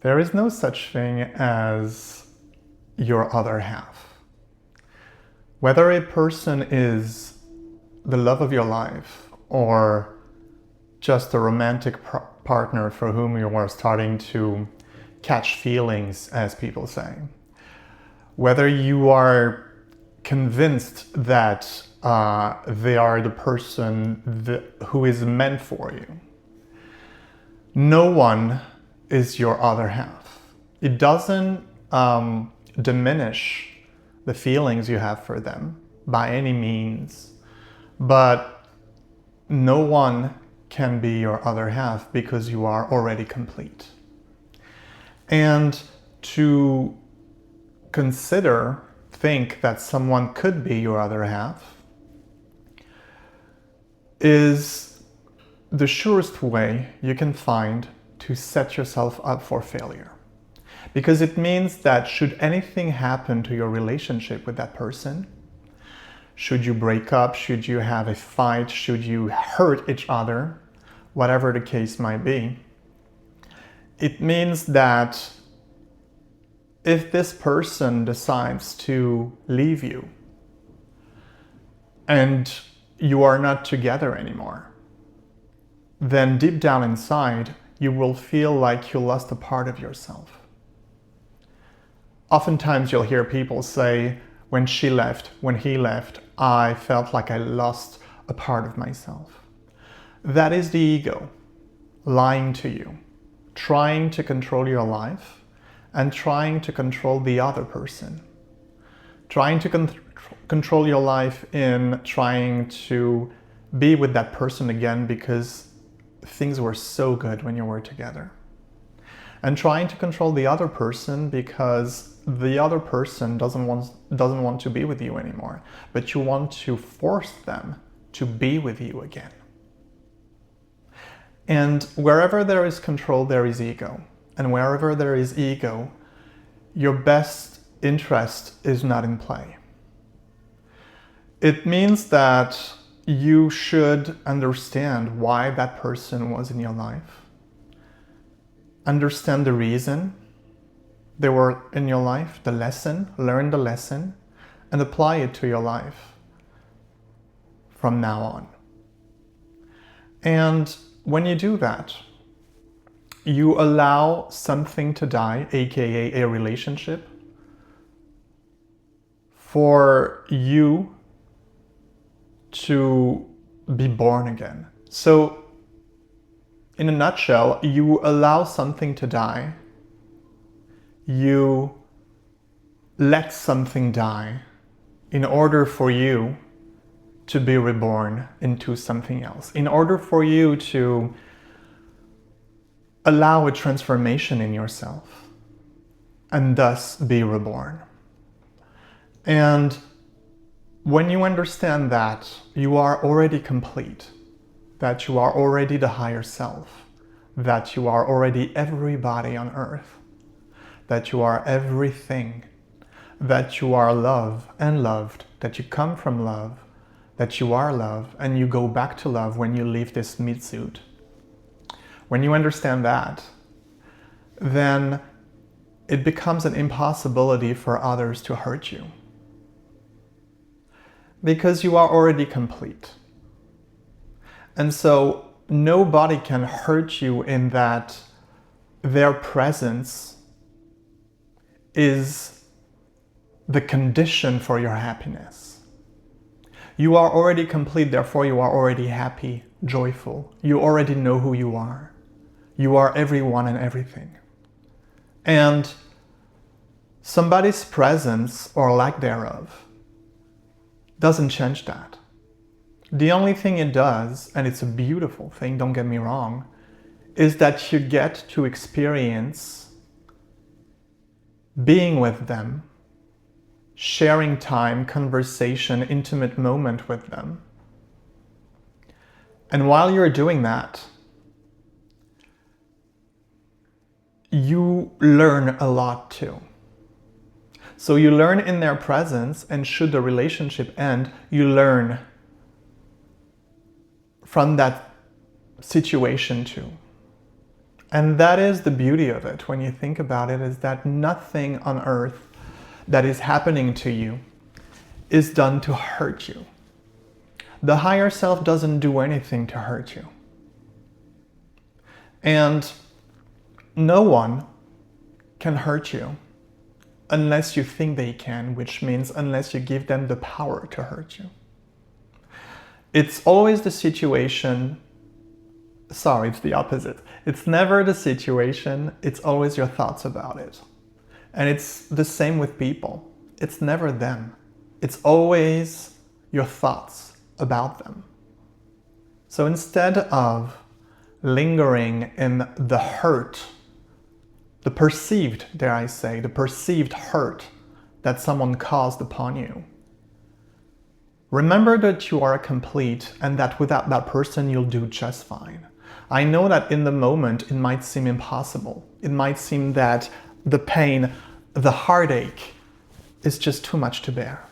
There is no such thing as your other half. Whether a person is the love of your life or just a romantic partner for whom you are starting to catch feelings, as people say, whether you are convinced that they are the person who is meant for you, no one is your other half. It doesn't diminish the feelings you have for them by any means, but no one can be your other half because you are already complete. And to think that someone could be your other half is the surest way you can find to set yourself up for failure. Because it means that should anything happen to your relationship with that person, should you break up, should you have a fight, should you hurt each other, whatever the case might be, it means that if this person decides to leave you and you are not together anymore, then deep down inside, you will feel like you lost a part of yourself. Oftentimes you'll hear people say, when she left, when he left, I felt like I lost a part of myself. That is the ego lying to you, trying to control your life and trying to control the other person. Trying to control your life in trying to be with that person again because things were so good when you were together. And trying to control the other person because the other person doesn't want to be with you anymore, but you want to force them to be with you again. And wherever there is control, there is ego. And wherever there is ego, your best interest is not in play. It means that you should understand why that person was in your life. Understand the reason they were in your life, the lesson, learn the lesson, and apply it to your life from now on. And when you do that, you allow something to die, aka a relationship, for you to be born again. So, in a nutshell, you allow something to die. You let something die in order for you to be reborn into something else. In order for you to allow a transformation in yourself and thus be reborn. And when you understand that you are already complete, that you are already the higher self, that you are already everybody on earth, that you are everything, that you are love and loved, that you come from love, that you are love, and you go back to love when you leave this meat suit. When you understand that, then it becomes an impossibility for others to hurt you. Because you are already complete. And so nobody can hurt you in that their presence is the condition for your happiness. You are already complete, therefore you are already happy, joyful. You already know who you are. You are everyone and everything. And somebody's presence or lack thereof doesn't change that. The only thing it does, and it's a beautiful thing, don't get me wrong, is that you get to experience being with them, sharing time, conversation, intimate moment with them. And while you're doing that, you learn a lot too. So you learn in their presence, and should the relationship end, you learn from that situation too. And that is the beauty of it when you think about it, is that nothing on earth that is happening to you is done to hurt you. The higher self doesn't do anything to hurt you. And no one can hurt you unless you think they can, which means unless you give them the power to hurt you. It's always the situation, sorry, it's the opposite. It's never the situation, it's always your thoughts about it. And it's the same with people. It's never them. It's always your thoughts about them. So instead of lingering in the hurt, the perceived, dare I say, the perceived hurt that someone caused upon you, remember that you are complete and that without that person you'll do just fine. I know that in the moment it might seem impossible. It might seem that the pain, the heartache is just too much to bear.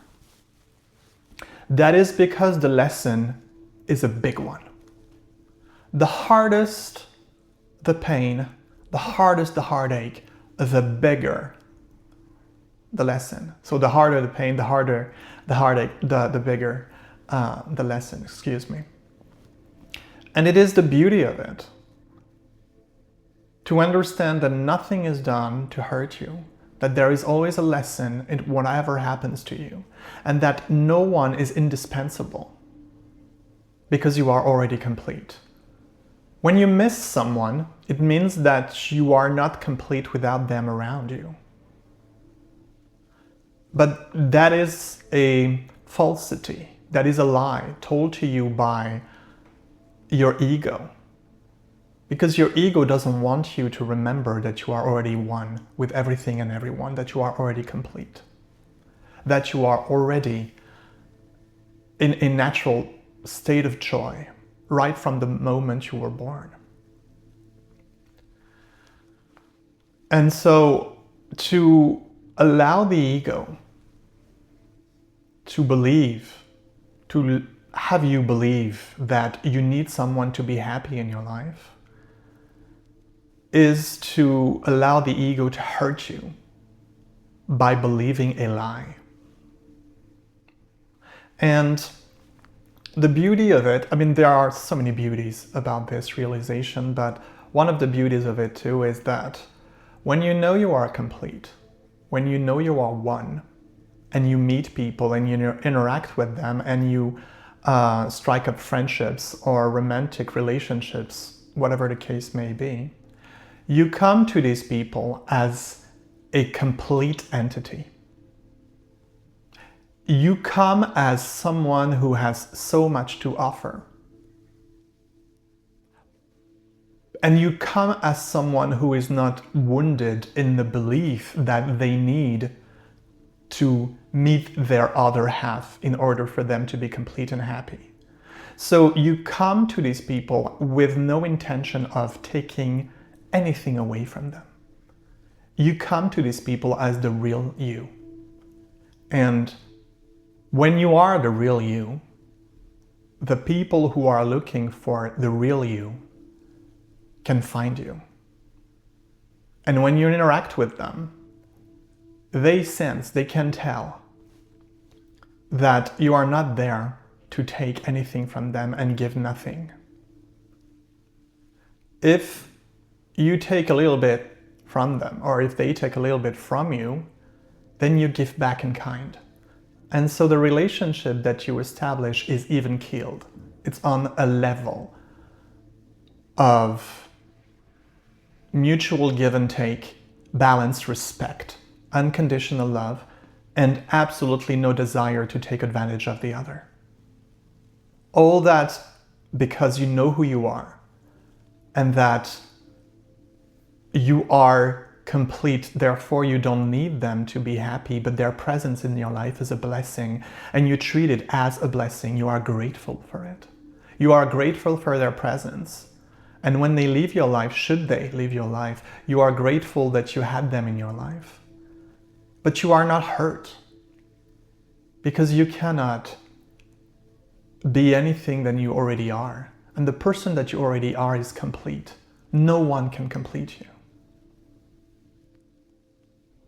That is because the lesson is a big one. The hardest the pain, the hardest the heartache, the bigger the lesson. So the harder the pain, the harder the heartache, the bigger the lesson, excuse me. And it is the beauty of it to understand that nothing is done to hurt you, that there is always a lesson in whatever happens to you, and that no one is indispensable because you are already complete. When you miss someone, it means that you are not complete without them around you. But that is a falsity, that is a lie told to you by your ego. Because your ego doesn't want you to remember that you are already one with everything and everyone, that you are already complete, that you are already in a natural state of joy right from the moment you were born. And so to allow the ego to believe, to have you believe that you need someone to be happy in your life, is to allow the ego to hurt you by believing a lie. And the beauty of it, I mean, there are so many beauties about this realization, but one of the beauties of it too is that when you know you are complete, when you know you are one, and you meet people and you interact with them and you strike up friendships or romantic relationships, whatever the case may be, you come to these people as a complete entity. You come as someone who has so much to offer. And you come as someone who is not wounded in the belief that they need to meet their other half in order for them to be complete and happy. So you come to these people with no intention of taking anything away from them. You come to these people as the real you. And when you are the real you, the people who are looking for the real you can find you. And when you interact with them, they sense, they can tell that you are not there to take anything from them and give nothing. If you take a little bit from them, or if they take a little bit from you, then you give back in kind. And so the relationship that you establish is even keeled. It's on a level of mutual give and take, balanced respect, unconditional love, and absolutely no desire to take advantage of the other. All that because you know who you are and that you are complete, therefore you don't need them to be happy, but their presence in your life is a blessing and you treat it as a blessing. You are grateful for it. You are grateful for their presence. And when they leave your life, should they leave your life, you are grateful that you had them in your life. But you are not hurt because you cannot be anything than you already are. And the person that you already are is complete. No one can complete you.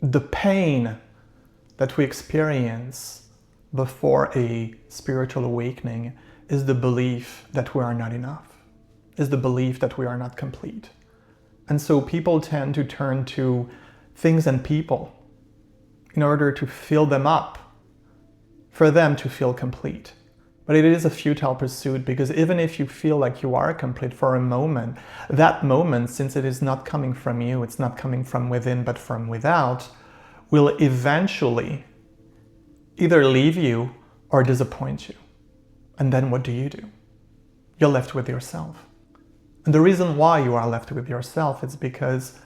The pain that we experience before a spiritual awakening is the belief that we are not enough, is the belief that we are not complete. And so people tend to turn to things and people in order to fill them up, for them to feel complete. But it is a futile pursuit, because even if you feel like you are complete for a moment, that moment, since it is not coming from you, it's not coming from within but from without, will eventually either leave you or disappoint you. And then what do? You're left with yourself. And the reason why you are left with yourself is because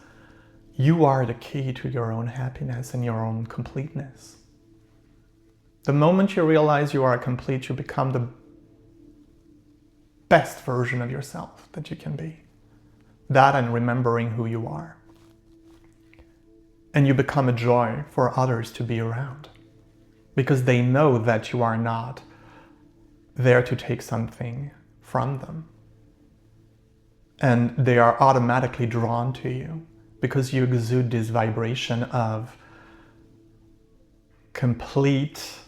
you are the key to your own happiness and your own completeness. The moment you realize you are complete, you become the best version of yourself that you can be. That and remembering who you are. And you become a joy for others to be around, because they know that you are not there to take something from them. And they are automatically drawn to you because you exude this vibration of completeness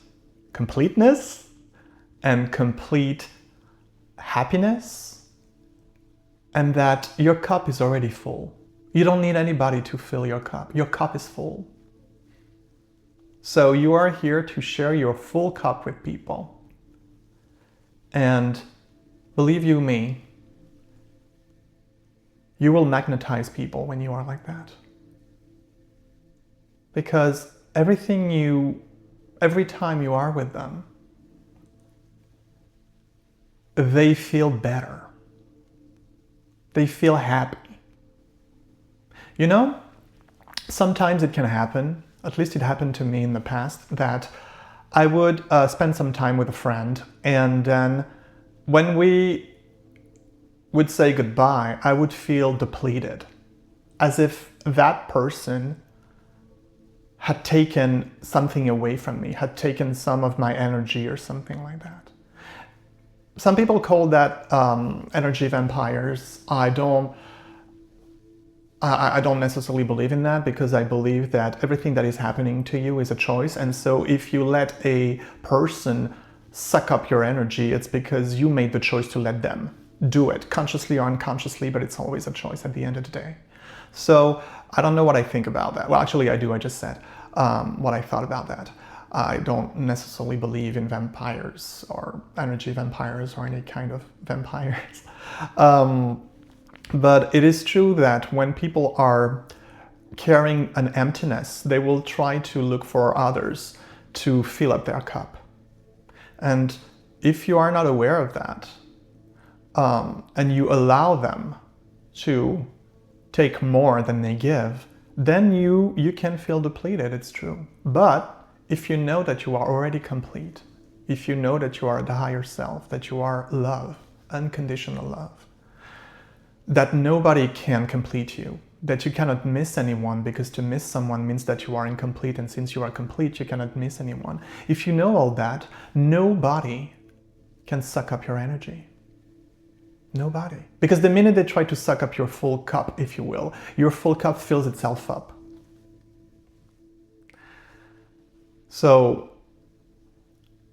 and complete happiness, and that your cup is already full. You don't need anybody to fill your cup. Your cup is full. So you are here to share your full cup with people. And believe you me, you will magnetize people when you are like that. Because every time you are with them, they feel better. They feel happy. You know, sometimes it can happen, at least it happened to me in the past, that I would spend some time with a friend, and then when we would say goodbye, I would feel depleted, as if that person had taken something away from me, had taken some of my energy or something like that. Some people call that energy vampires. I don't necessarily believe in that, because I believe that everything that is happening to you is a choice. And so if you let a person suck up your energy, it's because you made the choice to let them do it, consciously or unconsciously, but it's always a choice at the end of the day. So I don't know what I think about that. Well, actually I do. I just said what I thought about that. I don't necessarily believe in vampires or energy vampires or any kind of vampires. But it is true that when people are carrying an emptiness, they will try to look for others to fill up their cup. And if you are not aware of that, and you allow them to take more than they give, then you can feel depleted, it's true. But if you know that you are already complete, if you know that you are the higher self, that you are love, unconditional love, that nobody can complete you, that you cannot miss anyone, because to miss someone means that you are incomplete, and since you are complete, you cannot miss anyone. If you know all that, nobody can suck up your energy. Nobody. Because the minute they try to suck up your full cup, if you will, your full cup fills itself up. So,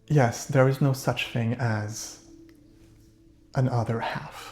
yes, there is no such thing as an other half.